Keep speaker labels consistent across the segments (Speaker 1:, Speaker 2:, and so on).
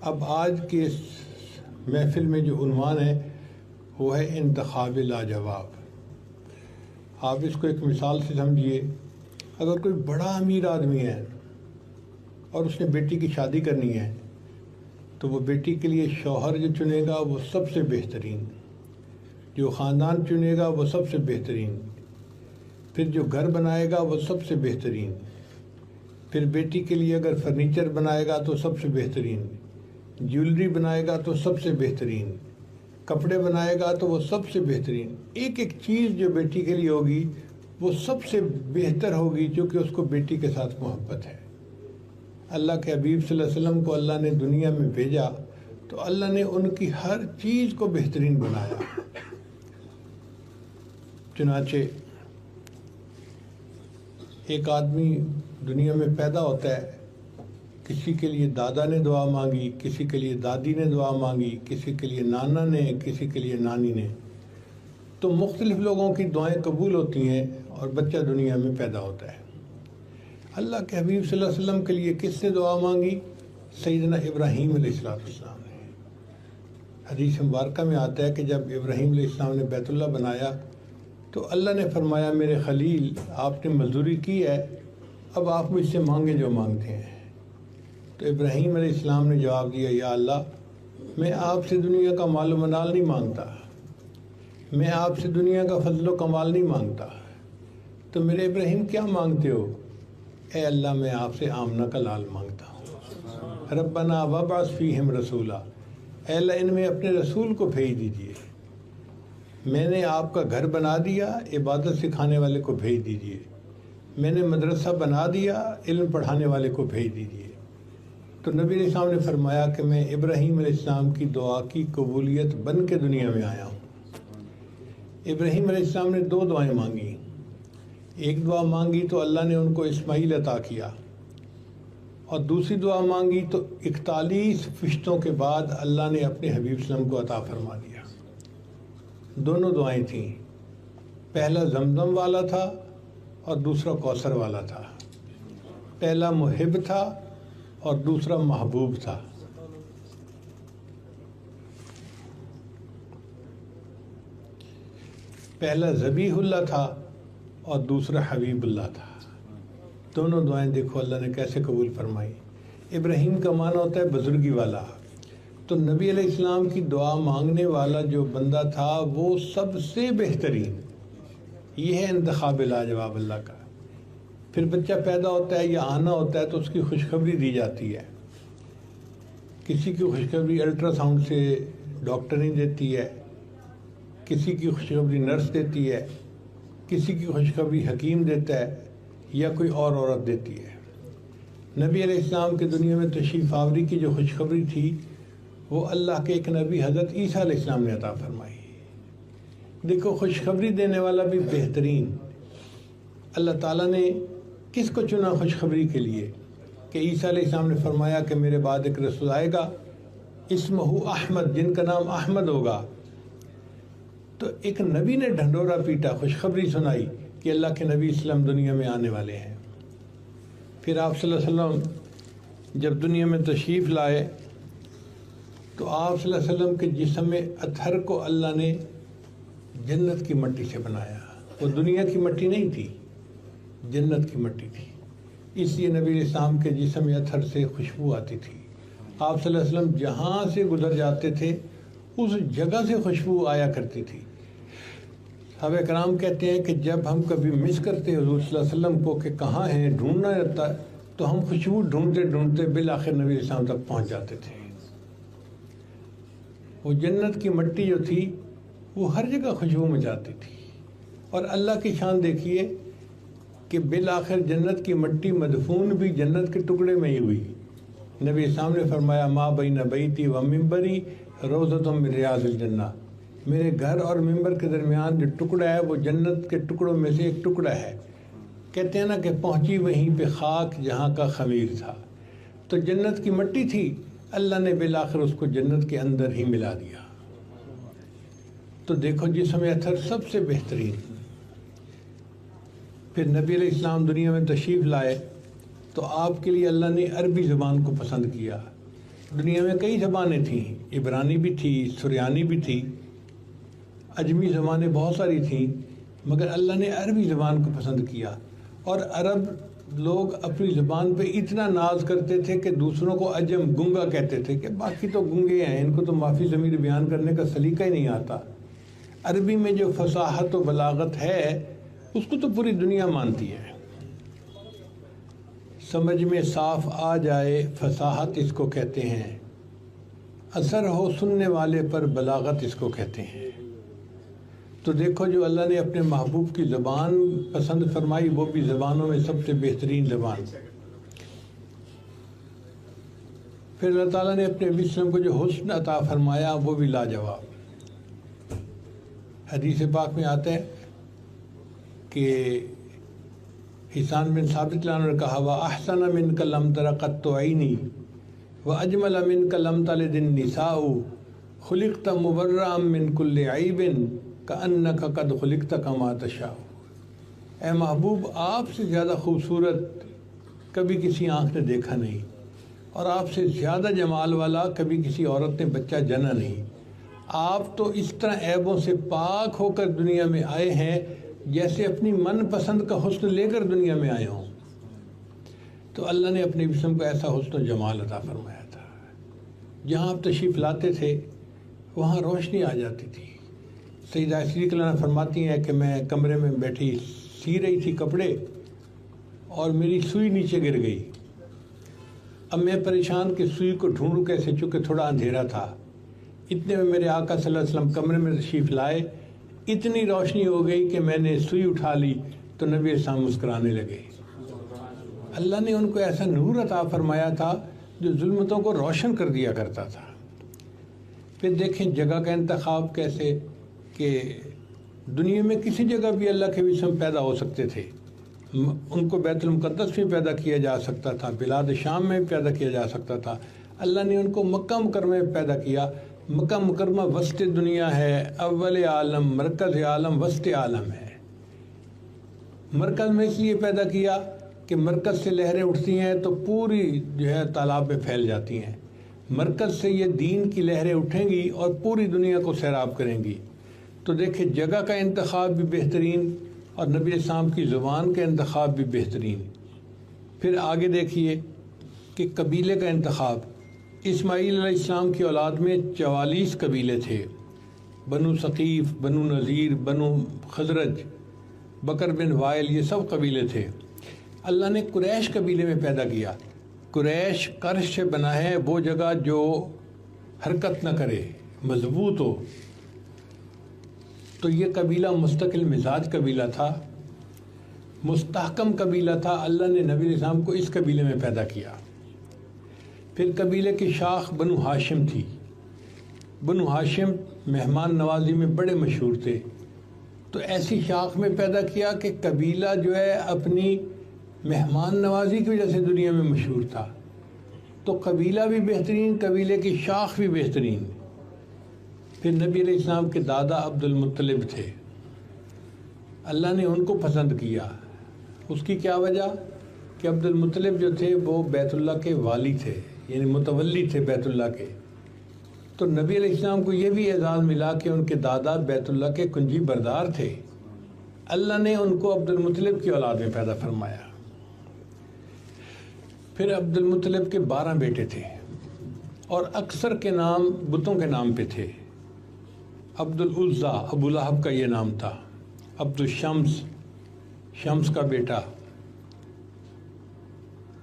Speaker 1: اب آج کے اس محفل میں جو عنوان ہے وہ ہے انتخاب لاجواب۔ آپ اس کو ایک مثال سے سمجھیے، اگر کوئی بڑا امیر آدمی ہے اور اس نے بیٹی کی شادی کرنی ہے تو وہ بیٹی کے لیے شوہر جو چنے گا وہ سب سے بہترین، جو خاندان چنے گا وہ سب سے بہترین، پھر جو گھر بنائے گا وہ سب سے بہترین، پھر بیٹی کے لیے اگر فرنیچر بنائے گا تو سب سے بہترین، جیولری بنائے گا تو سب سے بہترین، کپڑے بنائے گا تو وہ سب سے بہترین، ایک ایک چیز جو بیٹی کے لیے ہوگی وہ سب سے بہتر ہوگی، چونکہ اس کو بیٹی کے ساتھ محبت ہے۔ اللہ کے حبیب صلی اللہ علیہ وسلم کو اللہ نے دنیا میں بھیجا تو اللہ نے ان کی ہر چیز کو بہترین بنایا۔ چنانچہ ایک آدمی دنیا میں پیدا ہوتا ہے، کسی کے لیے دادا نے دعا مانگی، کسی کے لیے دادی نے دعا مانگی، کسی کے لیے نانا نے، کسی کے لیے نانی نے، تو مختلف لوگوں کی دعائیں قبول ہوتی ہیں اور بچہ دنیا میں پیدا ہوتا ہے۔ اللہ کے حبیب صلی اللہ علیہ وسلم کے لیے کس نے دعا مانگی؟ سیدنا ابراہیم علیہ السلام نے۔ حدیث مبارکہ میں آتا ہے کہ جب ابراہیم علیہ السلام نے بیت اللہ بنایا تو اللہ نے فرمایا میرے خلیل آپ نے مزدوری کی ہے، اب آپ مجھ سے مانگیں جو مانگتے ہیں۔ تو ابراہیم علیہ السلام نے جواب دیا، یا اللہ میں آپ سے دنیا کا مال و منال نہیں مانگتا، میں آپ سے دنیا کا فضل و کمال نہیں مانگتا، تو میرے ابراہیم کیا مانگتے ہو؟ اے اللہ میں آپ سے آمنہ کا لال مانگتا ہوں۔ ربنا وابعث فیہم رسولا، اے اللہ ان میں اپنے رسول کو بھیج دیجئے۔ میں نے آپ کا گھر بنا دیا، عبادت سکھانے والے کو بھیج دیجئے۔ میں نے مدرسہ بنا دیا، علم پڑھانے والے کو بھیج دیجئے۔ تو نبی علیہ السلام نے فرمایا کہ میں ابراہیم علیہ السلام کی دعا کی قبولیت بن کے دنیا میں آیا ہوں۔ ابراہیم علیہ السلام نے دو دعائیں مانگی، ایک دعا مانگی تو اللہ نے ان کو اسماعیل عطا کیا، اور دوسری دعا مانگی تو 41 فرشتوں کے بعد اللہ نے اپنے حبیب صلی اللہ علیہ وسلم کو عطا فرما دیا۔ دونوں دعائیں تھیں، پہلا زمزم والا تھا اور دوسرا کوثر والا تھا، پہلا محب تھا اور دوسرا محبوب تھا۔ پہلا ذبیح اللہ تھا اور دوسرا حبیب اللہ تھا۔ دونوں دعائیں دیکھو اللہ نے کیسے قبول فرمائی۔ ابراہیم کا معنی ہوتا ہے بزرگی والا، تو نبی علیہ السلام کی دعا مانگنے والا جو بندہ تھا وہ سب سے بہترین۔ یہ ہے انتخاب لاجواب اللہ کا۔ پھر بچہ پیدا ہوتا ہے یا آنا ہوتا ہے تو اس کی خوشخبری دی جاتی ہے۔ کسی کی خوشخبری الٹرا ساؤنڈ سے ڈاکٹر دیتی ہے، کسی کی خوشخبری نرس دیتی ہے، کسی کی خوشخبری حکیم دیتا ہے یا کوئی اور عورت دیتی ہے۔ نبی علیہ السلام کے دنیا میں تشریف آوری کی جو خوشخبری تھی وہ اللہ کے ایک نبی حضرت عیسیٰ علیہ السلام نے عطا فرمائی۔ دیکھو خوشخبری دینے والا بھی بہترین۔ اللہ تعالیٰ نے کس کو چنا خوشخبری کے لیے؟ کہ عیسیٰ علیہ السلام نے فرمایا کہ میرے بعد ایک رسول آئے گا اسمہ احمد، جن کا نام احمد ہوگا۔ تو ایک نبی نے ڈھنڈورا پیٹا، خوشخبری سنائی کہ اللہ کے نبی اسلام دنیا میں آنے والے ہیں۔ پھر آپ صلی اللہ علیہ وسلم جب دنیا میں تشریف لائے تو آپ صلی اللہ علیہ وسلم کے جسم اطہر کو اللہ نے جنت کی مٹی سے بنایا۔ وہ دنیا کی مٹی نہیں تھی، جنت کی مٹی تھی، اس لیے نبی علیہ السلام کے جسم اطہر سے خوشبو آتی تھی۔ آپ صلی اللہ علیہ وسلم جہاں سے گزر جاتے تھے اس جگہ سے خوشبو آیا کرتی تھی۔ صحابہ کرام کہتے ہیں کہ جب ہم کبھی مس کرتے حضور صلی اللہ علیہ وسلم کو کہ کہاں ہیں، ڈھونڈنا رہتا ہے، تو ہم خوشبو ڈھونڈتے ڈھونڈتے بالآخر نبی علیہ السلام تک پہنچ جاتے تھے۔ وہ جنت کی مٹی جو تھی وہ ہر جگہ خوشبو مچاتی تھی، اور اللہ کی شان دیکھیے کہ بالآخر جنت کی مٹی مدفون بھی جنت کے ٹکڑے میں ہی ہوئی۔ نبی السلام نے فرمایا ما بین بیتی و منبری روضۃ من ریاض الجنہ، میرے گھر اور منبر کے درمیان جو ٹکڑا ہے وہ جنت کے ٹکڑوں میں سے ایک ٹکڑا ہے۔ کہتے ہیں نا کہ پہنچی وہیں پہ خاک جہاں کا خمیر تھا، تو جنت کی مٹی تھی، اللہ نے بالآخر اس کو جنت کے اندر ہی ملا دیا۔ تو دیکھو جسم اطہر سب سے بہترین۔ پھر نبی علیہ السلام دنیا میں تشریف لائے تو آپ کے لیے اللہ نے عربی زبان کو پسند کیا۔ دنیا میں کئی زبانیں تھیں، عبرانی بھی تھی، سریانی بھی تھی، اجمی زبانیں بہت ساری تھیں، مگر اللہ نے عربی زبان کو پسند کیا۔ اور عرب لوگ اپنی زبان پہ اتنا ناز کرتے تھے کہ دوسروں کو عجم گنگا کہتے تھے کہ باقی تو گنگے ہیں، ان کو تو معافی ضمیر بیان کرنے کا سلیقہ ہی نہیں آتا۔ عربی میں جو فصاحت و بلاغت ہے اس کو تو پوری دنیا مانتی ہے۔ سمجھ میں صاف آ جائے فصاحت اس کو کہتے ہیں، اثر ہو سننے والے پر بلاغت اس کو کہتے ہیں۔ تو دیکھو جو اللہ نے اپنے محبوب کی زبان پسند فرمائی وہ بھی زبانوں میں سب سے بہترین زبان۔ پھر اللہ تعالیٰ نے اپنے نبی صلی اللہ علیہ وسلم کو جو حسن عطا فرمایا وہ بھی لاجواب۔ حدیث پاک میں آتا ہے کہ حسان بن ثابت نے کہا وَأَحْسَنَ مِنْكَ لَمْ تَرَ قَطُّ عَيْنِي وَأَجْمَلَ مِنْكَ لَمْ تَلِدِ النِّسَاءُ خُلِقْتَ مُبَرَّأً مِنْ كُلِّ عَيْبٍ كَأَنَّكَ قَدْ خُلِقْتَ كَمَا تَشَاءُ۔ اے محبوب، آپ سے زیادہ خوبصورت کبھی کسی آنکھ نے دیکھا نہیں، اور آپ سے زیادہ جمال والا کبھی کسی عورت نے بچہ جنا نہیں۔ آپ تو اس طرح عیبوں سے پاک ہو کر دنیا میں آئے ہیں جیسے اپنی من پسند کا حسن لے کر دنیا میں آئے ہوں۔ تو اللہ نے اپنے جسم کو ایسا حسن و جمال عطا فرمایا تھا، جہاں آپ تشریف لاتے تھے وہاں روشنی آ جاتی تھی۔ سیدہ صدیقہ عنہا فرماتی ہیں کہ میں کمرے میں بیٹھی سی رہی تھی کپڑے اور میری سوئی نیچے گر گئی۔ اب میں پریشان کہ سوئی کو ڈھونڈوں کیسے، چونکہ تھوڑا اندھیرا تھا۔ اتنے میں میرے آقا صلی اللہ علیہ وسلم کمرے میں تشریف لائے، اتنی روشنی ہو گئی کہ میں نے سوئی اٹھا لی تو نبی السلام مسکرانے لگے۔ اللہ نے ان کو ایسا نور عطا فرمایا تھا جو ظلمتوں کو روشن کر دیا کرتا تھا۔ پھر دیکھیں جگہ کا انتخاب کیسے، کہ دنیا میں کسی جگہ بھی اللہ کے جسم پیدا ہو سکتے تھے۔ ان کو بیت المقدس میں پیدا کیا جا سکتا تھا، بلاد شام میں پیدا کیا جا سکتا تھا۔ اللہ نے ان کو مکہ مکرمہ میں پیدا کیا۔ مکہ مکرمہ وسط دنیا ہے، اول عالم، مرکز عالم، وسط عالم ہے۔ مرکز میں اس لیے پیدا کیا کہ مرکز سے لہریں اٹھتی ہیں تو پوری جو ہے تالاب میں پھیل جاتی ہیں۔ مرکز سے یہ دین کی لہریں اٹھیں گی اور پوری دنیا کو سیراب کریں گی۔ تو دیکھیں جگہ کا انتخاب بھی بہترین اور نبی السلام کی زبان کا انتخاب بھی بہترین۔ پھر آگے دیکھیے کہ قبیلے کا انتخاب۔ اسماعیل علیہ السلام کی اولاد میں 44 قبیلے تھے، بنو ثقیف، بنو نذیر، بنو خزرج، بکر بن وائل، یہ سب قبیلے تھے۔ اللہ نے قریش قبیلے میں پیدا کیا۔ قریش کرش سے بنا ہے، وہ جگہ جو حرکت نہ کرے، مضبوط ہو۔ تو یہ قبیلہ مستقل مزاج قبیلہ تھا، مستحکم قبیلہ تھا۔ اللہ نے نبی علیہ السلام کو اس قبیلے میں پیدا کیا۔ پھر قبیلے کی شاخ بنو ہاشم تھی۔ بنو ہاشم مہمان نوازی میں بڑے مشہور تھے، تو ایسی شاخ میں پیدا کیا کہ قبیلہ جو ہے اپنی مہمان نوازی کی وجہ سے دنیا میں مشہور تھا۔ تو قبیلہ بھی بہترین، قبیلے کی شاخ بھی بہترین۔ پھر نبی علیہ السلام کے دادا عبد المطلب تھے، اللہ نے ان کو پسند کیا۔ اس کی کیا وجہ کہ عبد المطلب جو تھے وہ بیت اللہ کے والی تھے، یعنی متولی تھے بیت اللہ کے۔ تو نبی علیہ السلام کو یہ بھی اعزاز ملا کہ ان کے دادا بیت اللہ کے کنجی بردار تھے۔ اللہ نے ان کو عبد المطلب کی اولاد میں پیدا فرمایا۔ پھر عبد المطلب کے 12 بیٹے تھے اور اکثر کے نام بتوں کے نام پہ تھے۔ عبد العزا، ابو لہب کا یہ نام تھا۔ عبد الشمس، شمس کا بیٹا۔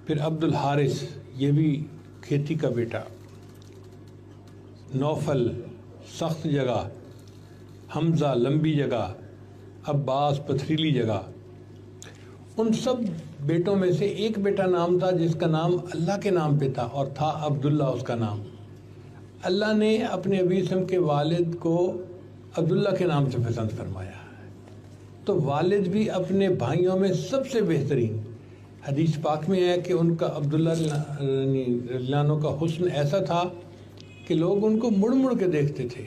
Speaker 1: پھر عبد الحارث، یہ بھی کھیتی کا بیٹا۔ نوفل، سخت جگہ۔ حمزہ، لمبی جگہ۔ عباس، پتھریلی جگہ۔ ان سب بیٹوں میں سے ایک بیٹا نام تھا جس کا نام اللہ کے نام پہ تھا اور تھا عبداللہ اس کا نام۔ اللہ نے اپنے نبی وسلم کے والد کو عبداللہ کے نام سے پسند فرمایا۔ تو والد بھی اپنے بھائیوں میں سب سے بہترین۔ حدیث پاک میں ہے کہ ان کا عبداللہ رضی اللہ عنہ کا حسن ایسا تھا کہ لوگ ان کو مڑ مڑ کے دیکھتے تھے۔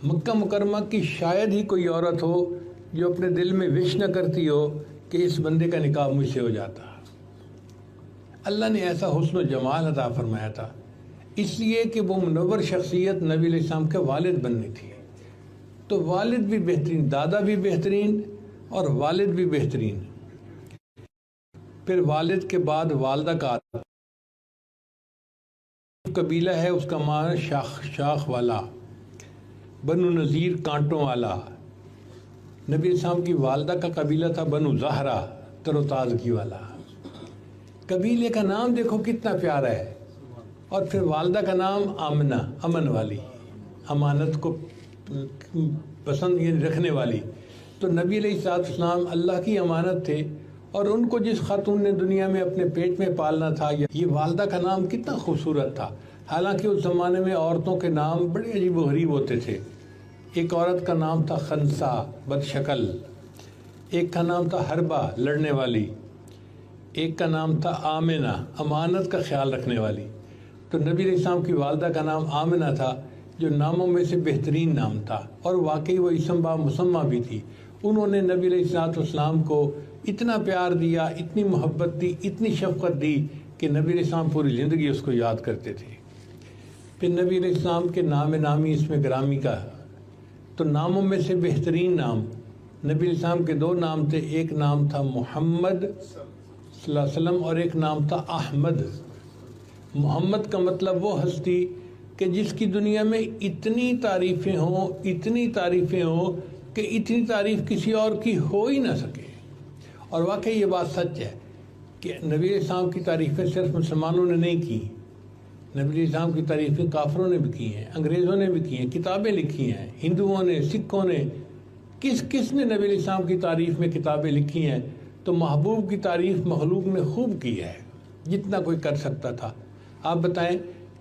Speaker 1: مکہ مکرمہ کی شاید ہی کوئی عورت ہو جو اپنے دل میں وش نہ کرتی ہو کہ اس بندے کا نکاح مجھ سے ہو جاتا۔ اللہ نے ایسا حسن و جمال عطا فرمایا تھا۔ اس لیے کہ وہ منور شخصیت نبی علیہ السلام کے والد بننی تھی. تو والد بھی بہترین، دادا بھی بہترین اور والد بھی بہترین. پھر والد کے بعد والدہ کا قبیلہ ہے، اس کا معنی شاخ والا، بنو نذیر کانٹوں والا. نبی السلام کی والدہ کا قبیلہ تھا بنو زہرہ، تر و تازگی والا. قبیلے کا نام دیکھو کتنا پیارا ہے. اور پھر والدہ کا نام آمنہ، امن والی، امانت کو پسند یعنی رکھنے والی. تو نبی علیہ السلام اللہ کی امانت تھے، اور ان کو جس خاتون نے دنیا میں اپنے پیٹ میں پالنا تھا، یہ والدہ کا نام کتنا خوبصورت تھا. حالانکہ اس زمانے میں عورتوں کے نام بڑے عجیب و غریب ہوتے تھے. ایک عورت کا نام تھا خنسا، بد شکل. ایک کا نام تھا حربہ، لڑنے والی. ایک کا نام تھا آمنہ، امانت کا خیال رکھنے والی. تو نبی علیہ السلام کی والدہ کا نام آمنہ تھا، جو ناموں میں سے بہترین نام تھا، اور واقعی وہ اسم با مسمہ بھی تھی. انہوں نے نبی علیہ السلام کو اتنا پیار دیا، اتنی محبت دی، اتنی شفقت دی کہ نبی علیہ السلام پوری زندگی اس کو یاد کرتے تھے. پھر نبی علیہ السلام کے نام نامی اس میں گرامی کا، تو ناموں میں سے بہترین نام نبی علیہ السلام کے 2 نام تھے. ایک نام تھا محمد صلی اللہ علیہ وسلم اور ایک نام تھا احمد. محمد کا مطلب وہ ہستی کہ جس کی دنیا میں اتنی تعریفیں ہوں کہ اتنی تعریف کسی اور کی ہو ہی نہ سکے. اور واقعی یہ بات سچ ہے کہ نبی علیہ السلام کی تعریفیں صرف مسلمانوں نے نہیں کی. نبی علیہ السلام کی تعریفیں کافروں نے بھی کی ہیں، انگریزوں نے بھی کی ہیں، کتابیں لکھی ہیں، ہندوؤں نے، سکھوں نے. کس نے نبی علیہ السلام کی تعریف میں کتابیں لکھی ہیں؟ تو محبوب کی تعریف مخلوق نے خوب کی ہے، جتنا کوئی کر سکتا تھا. آپ بتائیں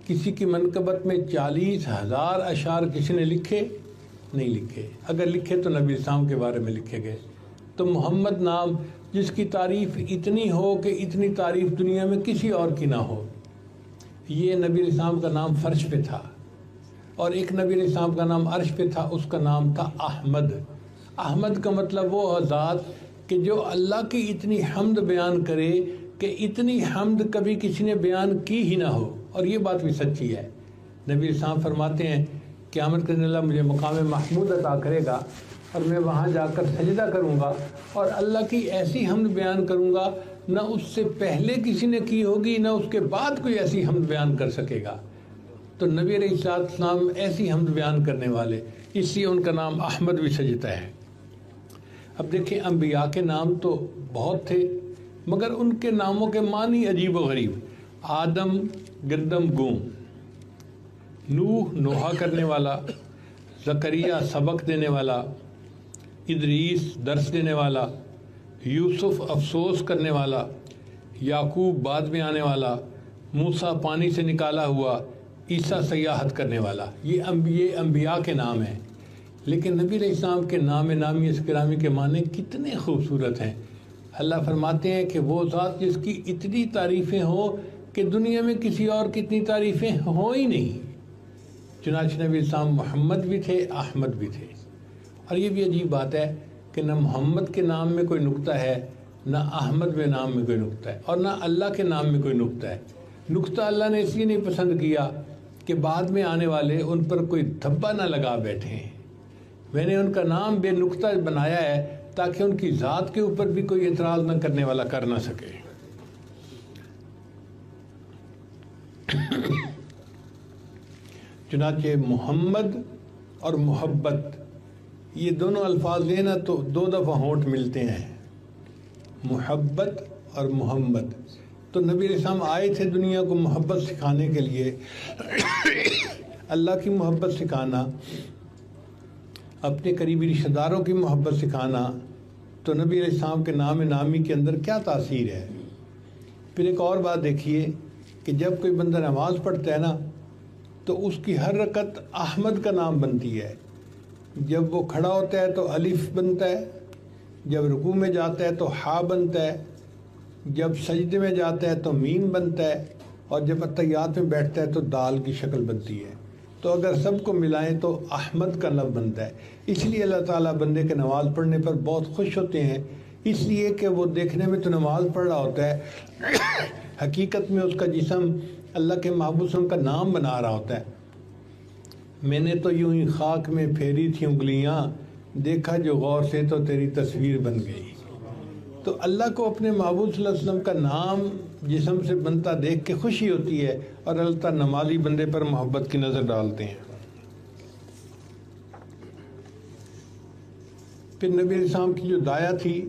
Speaker 1: کسی کی منقبت میں 40,000 اشعار کسی نے لکھے؟ نہیں لکھے. اگر لکھے تو نبی السلام کے بارے میں لکھے گئے. تو محمد نام جس کی تعریف اتنی ہو کہ اتنی تعریف دنیا میں کسی اور کی نہ ہو. یہ نبی علیہ السلام کا نام فرش پہ تھا، اور ایک نبی علیہ السلام کا نام عرش پہ تھا، اس کا نام تھا احمد. احمد کا مطلب وہ ذات کہ جو اللہ کی اتنی حمد بیان کرے کہ اتنی حمد کبھی کسی نے بیان کی ہی نہ ہو. اور یہ بات بھی سچی ہے. نبی علیہ السلام فرماتے ہیں قیامت کے دن اللہ مجھے مقام محمود عطا کرے گا، اور میں وہاں جا کر سجدہ کروں گا اور اللہ کی ایسی حمد بیان کروں گا نہ اس سے پہلے کسی نے کی ہوگی، نہ اس کے بعد کوئی ایسی حمد بیان کر سکے گا. تو نبی علیہ السلام ایسی حمد بیان کرنے والے، اس لیے ان کا نام احمد بھی سجتا ہے. اب دیکھیں انبیاء کے نام تو بہت تھے، مگر ان کے ناموں کے معنی عجیب و غریب. آدم گندم گوں، نوح نوحہ کرنے والا، زکریا سبق دینے والا، ادریس درس دینے والا، یوسف افسوس کرنے والا، یعقوب بعد میں آنے والا، موسیٰ پانی سے نکالا ہوا، عیسیٰ سیاحت کرنے والا. یہ انبیاء کے نام ہیں. لیکن نبی علیہ السلام کے نام نامی اس گرامی کے معنی کتنے خوبصورت ہیں. اللہ فرماتے ہیں کہ وہ ذات جس کی اتنی تعریفیں ہوں کہ دنیا میں کسی اور کی اتنی تعریفیں ہوں ہی نہیں. چنانچہ نبی السلام محمد بھی تھے، احمد بھی تھے. اور یہ بھی عجیب بات ہے کہ نہ محمد کے نام میں کوئی نقطہ ہے، نہ احمد کے نام میں کوئی نقطہ ہے، اور نہ اللہ کے نام میں کوئی نقطہ ہے. نقطہ اللہ نے اس لیے نہیں پسند کیا کہ بعد میں آنے والے ان پر کوئی دھبا نہ لگا بیٹھیں. میں نے ان کا نام بے نقطہ بنایا ہے تاکہ ان کی ذات کے اوپر بھی کوئی اعتراض نہ کرنے والا کر نہ سکے. چنانچہ محمد اور محبت، یہ دونوں الفاظ لینا تو 2 دفعہ ہونٹ ملتے ہیں، محبت اور محمد. تو نبی علیہ السلام آئے تھے دنیا کو محبت سکھانے کے لیے. اللہ کی محبت سکھانا، اپنے قریبی رشتہ داروں کی محبت سکھانا. تو نبی علیہ السلام کے نام نامی کے اندر کیا تاثیر ہے. پھر ایک اور بات دیکھیے کہ جب کوئی بندہ نماز پڑھتا ہے نا تو اس کی ہر رکعت احمد کا نام بنتی ہے. جب وہ کھڑا ہوتا ہے تو الف بنتا ہے، جب رکوع میں جاتا ہے تو ہا بنتا ہے، جب سجدے میں جاتا ہے تو میم بنتا ہے، اور جب اتحیات میں بیٹھتا ہے تو دال کی شکل بنتی ہے. تو اگر سب کو ملائیں تو احمد کا لفظ بنتا ہے. اس لیے اللہ تعالیٰ بندے کے نماز پڑھنے پر بہت خوش ہوتے ہیں، اس لیے کہ وہ دیکھنے میں تو نماز پڑھ رہا ہوتا ہے، حقیقت میں اس کا جسم اللہ کے محبوب صلی اللہ علیہ وسلم کا نام بنا رہا ہوتا ہے. میں نے تو یوں ہی خاک میں پھیری تھی انگلیاں، دیکھا جو غور سے تو تیری تصویر بن گئی. تو اللہ کو اپنے محبوب صلی اللہ علیہ وسلم کا نام جسم سے بنتا دیکھ کے خوشی ہوتی ہے، اور اللہ تعالیٰ نمازی بندے پر محبت کی نظر ڈالتے ہیں. پھر نبی علیہ السلام کی جو دایا تھی،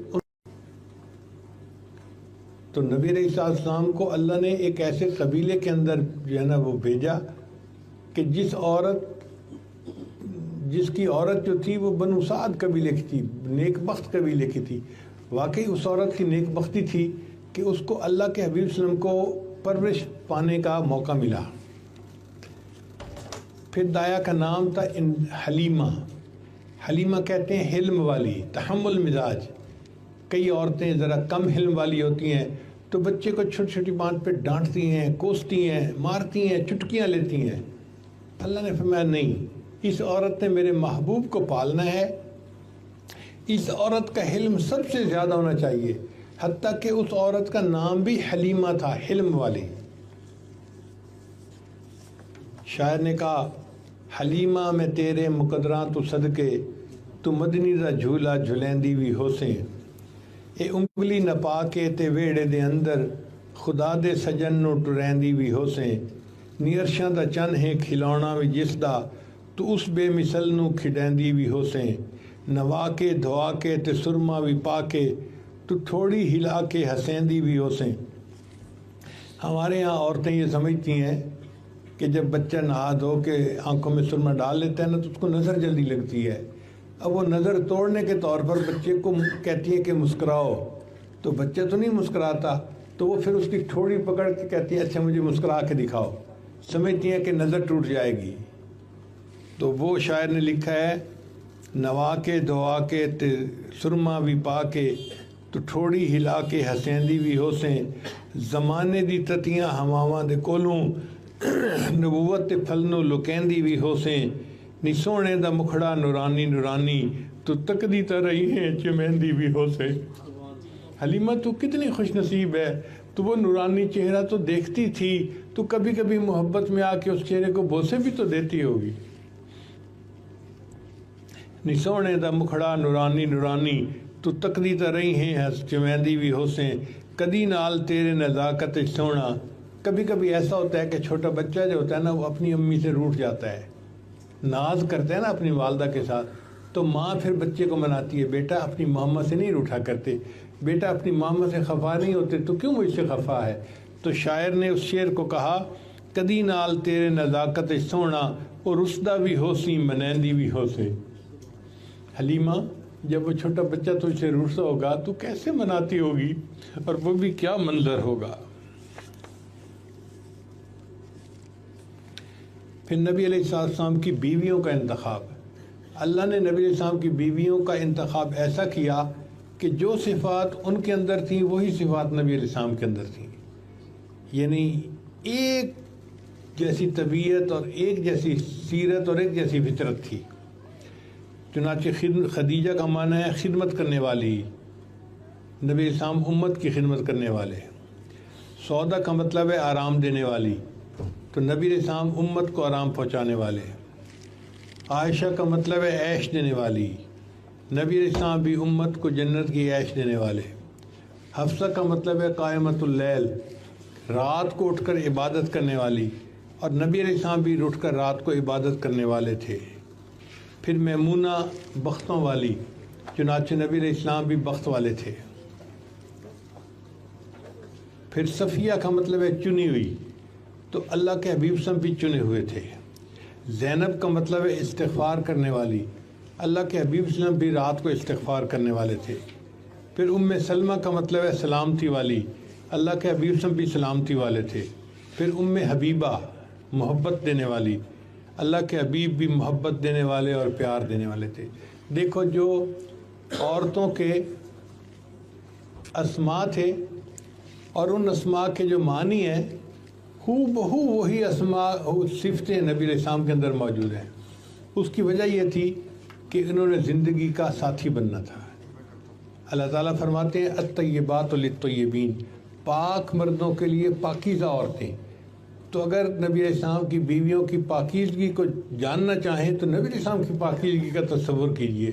Speaker 1: تو نبی علیہ السلام کو اللہ نے ایک ایسے قبیلے کے اندر جو ہے نا وہ بھیجا کہ جس کی عورت جو تھی وہ بنو سعد قبیلے کی تھی، نیک بخت قبیلے کی تھی. واقعی اس عورت کی نیک بختی تھی کہ اس کو اللہ کے حبیب صلی اللہ علیہ وسلم کو پرورش پانے کا موقع ملا. پھر دایا کا نام تھا حلیمہ. حلیمہ کہتے ہیں حلم والی، تحمل مزاج. کئی عورتیں ذرا کم حلم والی ہوتی ہیں تو بچے کو چھوٹی چھوٹی بات پہ ڈانٹتی ہیں، کوستی ہیں، مارتی ہیں، چٹکیاں لیتی ہیں. اللہ نے فرمایا نہیں، اس عورت نے میرے محبوب کو پالنا ہے. اس عورت کا حلم سب سے زیادہ ہونا چاہیے، حتیٰ کہ اس عورت کا نام بھی حلیمہ تھا، حلم والی. شاعر نے کہا حلیمہ میں تیرے مقدراں تو صدقے، تو مدنی دا جھولا جھلیندی بھی ہوسیں. اے انگلی نہ پا کے تے ویڑے دے اندر، خدا دے سجن نو ٹریندی بھی ہوسیں. نی عرشاں دا چن ہے کھلونا بھی جس دا، تو اس بے مثل نو کھڈیندی بھی ہوسیں. نوا کے دھوا کے تے سرما بھی پا کے، تو تھوڑی ہلا کے ہسیندی بھی ہوسیں. ہمارے یہاں عورتیں یہ سمجھتی ہیں کہ جب بچہ نہا دھو کے آنکھوں میں سرما ڈال لیتا ہے نا تو اس کو نظر جلدی لگتی ہے. اب وہ نظر توڑنے کے طور پر بچے کو کہتی ہے کہ مسکراؤ، تو بچہ تو نہیں مسکراتا، تو وہ پھر اس کی ٹھوڑی پکڑ کے کہتی ہے اچھا مجھے مسکرا کے دکھاؤ. سمجھتی ہیں کہ نظر ٹوٹ جائے گی. تو وہ شاعر نے لکھا ہے نوا کے دعا کے تے سرما بھی پا کے، تو ٹھوڑی ہلا کے ہسیندی بھی ہوسیں. زمانے دی تتیاں ہواواں دے کولوں، نبوت تے پھلنوں لکیندی بھی ہوسیں. نی سونے دا مکھڑا نورانی نورانی، تو تکدی تا رہی ہیں چمیندی بھی ہوسیں. حلیمہ تو کتنی خوش نصیب ہے، تو وہ نورانی چہرہ تو دیکھتی تھی، تو کبھی کبھی محبت میں آ کے اس چہرے کو بوسے بھی تو دیتی ہوگی. نی سونے دا مکھڑا نورانی نورانی، تو تکدی تا رہی ہیں چمیندی بھی ہوسیں. کدی نال تیرے نزاکت سونا. کبھی کبھی ایسا ہوتا ہے کہ چھوٹا بچہ جو ہوتا ہے نا وہ اپنی امی سے روٹھ جاتا ہے، ناز کرتے ہیں نا اپنی والدہ کے ساتھ، تو ماں پھر بچے کو مناتی ہے بیٹا اپنی ماما سے نہیں روٹھا کرتے، بیٹا اپنی ماما سے خفا نہیں ہوتے، تو کیوں مجھ سے خفا ہے. تو شاعر نے اس شعر کو کہا کدی نال تیرے نزاکت سونا، اور رسدہ بھی ہوسی منیندی بھی ہوسے. حلیمہ جب وہ چھوٹا بچہ تجھ سے روٹھتا ہوگا تو کیسے مناتی ہوگی، اور وہ بھی کیا منظر ہوگا. پھر نبی علیہ السلام کی بیویوں کا انتخاب. اللہ نے نبی علیہ السلام کی بیویوں کا انتخاب ایسا کیا کہ جو صفات ان کے اندر تھیں وہی صفات نبی علیہ السلام کے اندر تھیں. یعنی ایک جیسی طبیعت اور ایک جیسی سیرت اور ایک جیسی فطرت تھی. چنانچہ خدیجہ کا معنی ہے خدمت کرنے والی، نبی علیہ السلام امت کی خدمت کرنے والے. سودا کا مطلب ہے آرام دینے والی، تو نبی علیہ السلام امت کو آرام پہنچانے والے. عائشہ کا مطلب ہے عیش دینے والی، نبی علیہ السلام بھی امت کو جنت کی عیش دینے والے. حفصہ کا مطلب ہے قائمۃ اللیل، رات کو اٹھ کر عبادت کرنے والی، اور نبی علیہ السلام بھی اٹھ کر رات کو عبادت کرنے والے تھے. پھر میمونہ بختوں والی، چنانچہ نبی علیہ السلام بھی بخت والے تھے. پھر صفیہ کا مطلب ہے چنی ہوئی، تو اللہ کے حبیب صلی اللہ علیہ وسلم بھی چنے ہوئے تھے. زینب کا مطلب ہے استغفار کرنے والی، اللہ کے حبیب صلی اللہ علیہ وسلم بھی رات کو استغفار کرنے والے تھے. پھر سلمہ کا مطلب ہے سلامتی والی، اللہ کے حبیب صلی اللہ علیہ وسلم بھی سلامتی والے تھے. پھر حبیبہ محبت دینے والی، اللہ کے حبیب بھی محبت دینے والے اور پیار دینے والے تھے. دیکھو جو عورتوں کے اسماء تھے اور ان اسماء کے جو معنی ہیں ہو بہو وہی اسماء صفتیں نبی علیہ السلام کے اندر موجود ہیں. اس کی وجہ یہ تھی کہ انہوں نے زندگی کا ساتھی بننا تھا. اللہ تعالیٰ فرماتے ہیں الطیبات للطیبین، پاک مردوں کے لیے پاکیزہ عورتیں. تو اگر نبی علیہ السلام کی بیویوں کی پاکیزگی کو جاننا چاہیں تو نبی علیہ السلام کی پاکیزگی کا تصور کیجئے،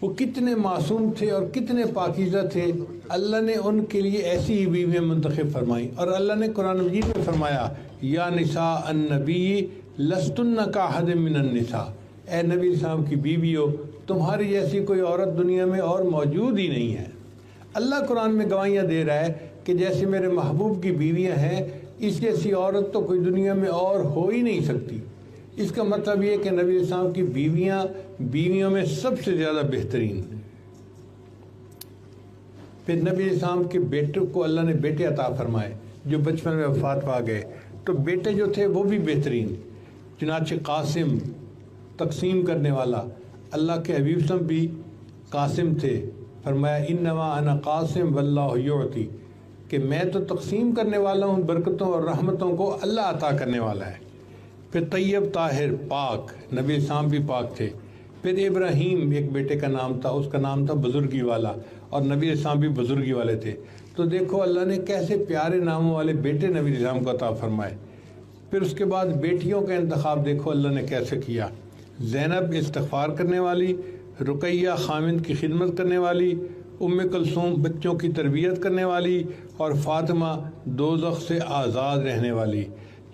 Speaker 1: وہ کتنے معصوم تھے اور کتنے پاکیزہ تھے۔ اللہ نے ان کے لیے ایسی ہی بیویاں منتخب فرمائیں، اور اللہ نے قرآن مجید میں فرمایا یا نساء النبی لستن کاحد من النساء، اے نبی السلام کی بیویوں تمہاری جیسی کوئی عورت دنیا میں اور موجود ہی نہیں ہے۔ اللہ قرآن میں گواہیاں دے رہا ہے کہ جیسے میرے محبوب کی بیویاں ہیں اس جیسی عورت تو کوئی دنیا میں اور ہو ہی نہیں سکتی۔ اس کا مطلب یہ کہ نبی السلام کی بیویوں میں سب سے زیادہ بہترین۔ پھر نبی السلام کے بیٹوں کو اللہ نے بیٹے عطا فرمائے جو بچپن میں وفات پا گئے، تو بیٹے جو تھے وہ بھی بہترین۔ چنانچہ قاسم تقسیم کرنے والا، اللہ کے حبیب صلی اللہ علیہ وسلم بھی قاسم تھے، فرمایا انما انا قاسم واللہ یعطی، کہ میں تو تقسیم کرنے والا ہوں، برکتوں اور رحمتوں کو اللہ عطا کرنے والا ہے۔ پھر طیب طاہر پاک، نبی السلام بھی پاک تھے۔ پھر ابراہیم ایک بیٹے کا نام تھا، اس کا نام تھا بزرگی والا، اور نبی السلام بھی بزرگی والے تھے۔ تو دیکھو اللہ نے کیسے پیارے ناموں والے بیٹے نبی السلام کو عطا فرمائے۔ پھر اس کے بعد بیٹیوں کا انتخاب دیکھو اللہ نے کیسے کیا۔ زینب استغفار کرنے والی، رقیہ خامند کی خدمت کرنے والی، ام کلثوم بچوں کی تربیت کرنے والی، اور فاطمہ دوزخ سے آزاد رہنے والی۔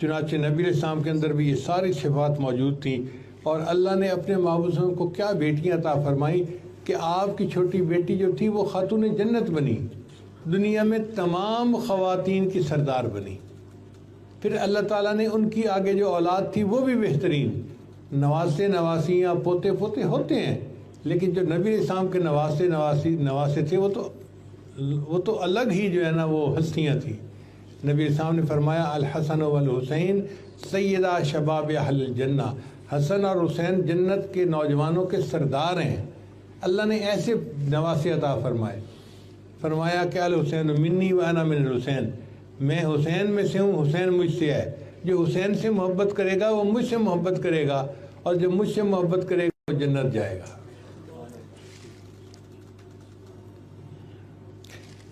Speaker 1: چنانچہ نبی علیہ السلام کے اندر بھی یہ ساری صفات موجود تھیں، اور اللہ نے اپنے محبوب کو کیا بیٹیاں عطا فرمائی کہ آپ کی چھوٹی بیٹی جو تھی وہ خاتون جنت بنی، دنیا میں تمام خواتین کی سردار بنی۔ پھر اللہ تعالیٰ نے ان کی آگے جو اولاد تھی وہ بھی بہترین، نواسے نواسیاں پوتے پوتے ہوتے ہیں، لیکن جو نبی علیہ السلام کے نواسے تھے وہ تو الگ ہی جو ہے نا وہ ہستیاں تھیں۔ نبی علیہ السلام نے فرمایا الحسن والحسین سیدہ شباب اہل الجنہ، حسن اور حسین جنت کے نوجوانوں کے سردار ہیں۔ اللہ نے ایسے نواسے عطا فرمائے، فرمایا کہ الحسین منی وانا من الحسین، میں حسین میں سے ہوں، حسین مجھ سے ہے۔ جو حسین سے محبت کرے گا وہ مجھ سے محبت کرے گا، اور جو مجھ سے محبت کرے گا وہ جنت جائے گا۔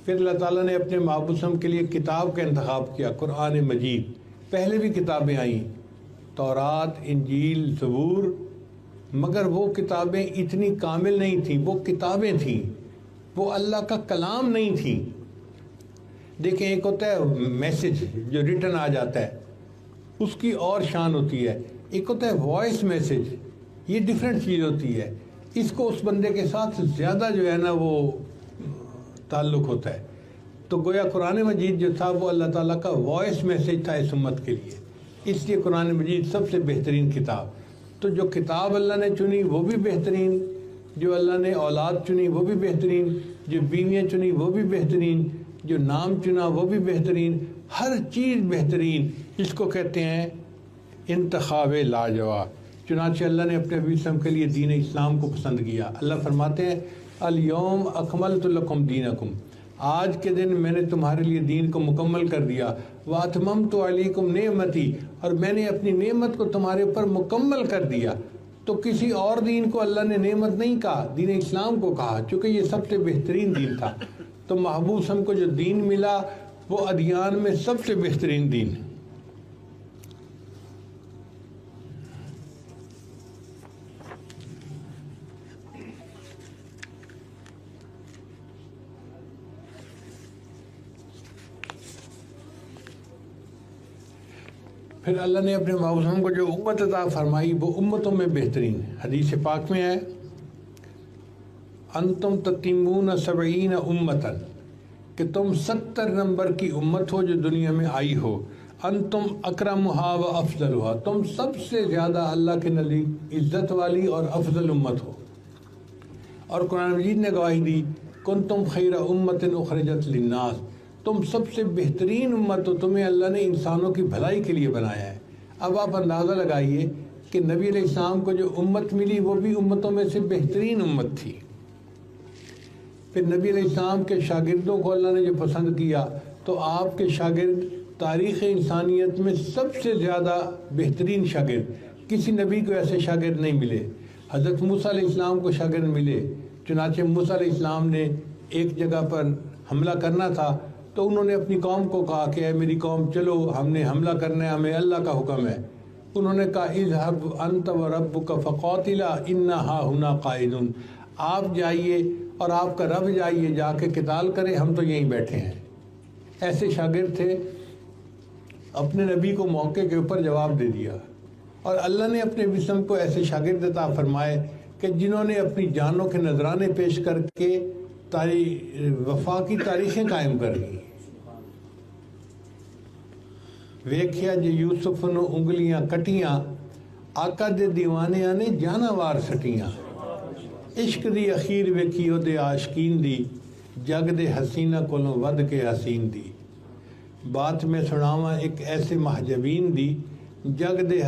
Speaker 1: پھر اللہ تعالیٰ نے اپنے محبوب کے لیے کتاب کا انتخاب کیا، قرآن مجید۔ پہلے بھی کتابیں آئیں، تورات، انجیل، زبور، مگر وہ کتابیں اتنی کامل نہیں تھیں، وہ کتابیں تھیں، وہ اللہ کا کلام نہیں تھیں۔ دیکھیں ایک ہوتا ہے میسج جو ریٹن آ جاتا ہے، اس کی اور شان ہوتی ہے، ایک ہوتا ہے وائس میسج، یہ ڈیفرنٹ چیز ہوتی ہے، اس کو اس بندے کے ساتھ زیادہ جو ہے نا وہ تعلق ہوتا ہے۔ تو گویا قرآن مجید جو تھا وہ اللہ تعالیٰ کا وائس میسج تھا اس امت کے لیے، اس لیے قرآن مجید سب سے بہترین کتاب۔ تو جو کتاب اللہ نے چنی وہ بھی بہترین، جو اللہ نے اولاد چنی وہ بھی بہترین، جو بیویاں چنی وہ بھی بہترین، جو نام چنا وہ بھی بہترین، ہر چیز بہترین۔ اس کو کہتے ہیں انتخاب لاجواب۔ چنانچہ اللہ نے اپنے حبیب صلی اللہ علیہ وسلم کے لیے دین اسلام کو پسند کیا۔ اللہ فرماتے ہیں الیوم اکملت لکم دینکم، آج کے دن میں نے تمہارے لیے دین کو مکمل کر دیا، واتممت علیکم نعمتی، اور میں نے اپنی نعمت کو تمہارے اوپر مکمل کر دیا۔ تو کسی اور دین کو اللہ نے نعمت نہیں کہا، دین اسلام کو کہا، چونکہ یہ سب سے بہترین دین تھا۔ تو محبوب صلی اللہ علیہ وسلم کو جو دین ملا وہ ادیان میں سب سے بہترین دین ہے۔ پھر اللہ نے اپنے محبوب کو جو امت عطا فرمائی وہ امتوں میں بہترین ہے۔ حدیث پاک میں ہے انتم تتمون 70 امتن، کہ تم 70 نمبر کی امت ہو جو دنیا میں آئی ہو۔ انتم اکرمھا و افضلھا، تم سب سے زیادہ اللہ کے نزدیک عزت والی اور افضل امت ہو۔ اور قرآن مجید نے گواہی دی کنتم خیر امت اخرجت للناس، تم سب سے بہترین امت ہو، تمہیں اللہ نے انسانوں کی بھلائی کے لیے بنایا ہے۔ اب آپ اندازہ لگائیے کہ نبی علیہ السلام کو جو امت ملی وہ بھی امتوں میں سے بہترین امت تھی۔ پھر نبی علیہ السلام کے شاگردوں کو اللہ نے جو پسند کیا تو آپ کے شاگرد تاریخ انسانیت میں سب سے زیادہ بہترین شاگرد، کسی نبی کو ایسے شاگرد نہیں ملے۔ حضرت موسیٰ علیہ السلام کو شاگرد ملے، چنانچہ موسیٰ علیہ السلام نے ایک جگہ پر حملہ کرنا تھا تو انہوں نے اپنی قوم کو کہا کہ اے میری قوم چلو ہم نے حملہ کرنا ہے، ہمیں اللہ کا حکم ہے۔ انہوں نے کہا اذهب انت وربک فقاتلا انا ہاہنا قاعدون، آپ جائیے اور آپ کا رب جائیے، جا کے قتال کریں، ہم تو یہیں بیٹھے ہیں۔ ایسے شاگرد تھے، اپنے نبی کو موقع کے اوپر جواب دے دیا، اور اللہ نے اپنے وسم کو ایسے شاگرد عطا فرمائے کہ جنہوں نے اپنی جانوں کے نذرانے پیش کر کے وفا کی تاریخیں قائم کر لی۔ ویکھیا جے یوسف نو انگلیاں کٹیاں، آقا دے دیوانیاں نے جانا وار سٹیاں، عشق دی اخیر ویکھی او دے عاشقین دی، جگ دے حسینہ کولوں ود کے حسین دی۔ بات میں سناواں ایک ایسے محجبین دی، جگ دے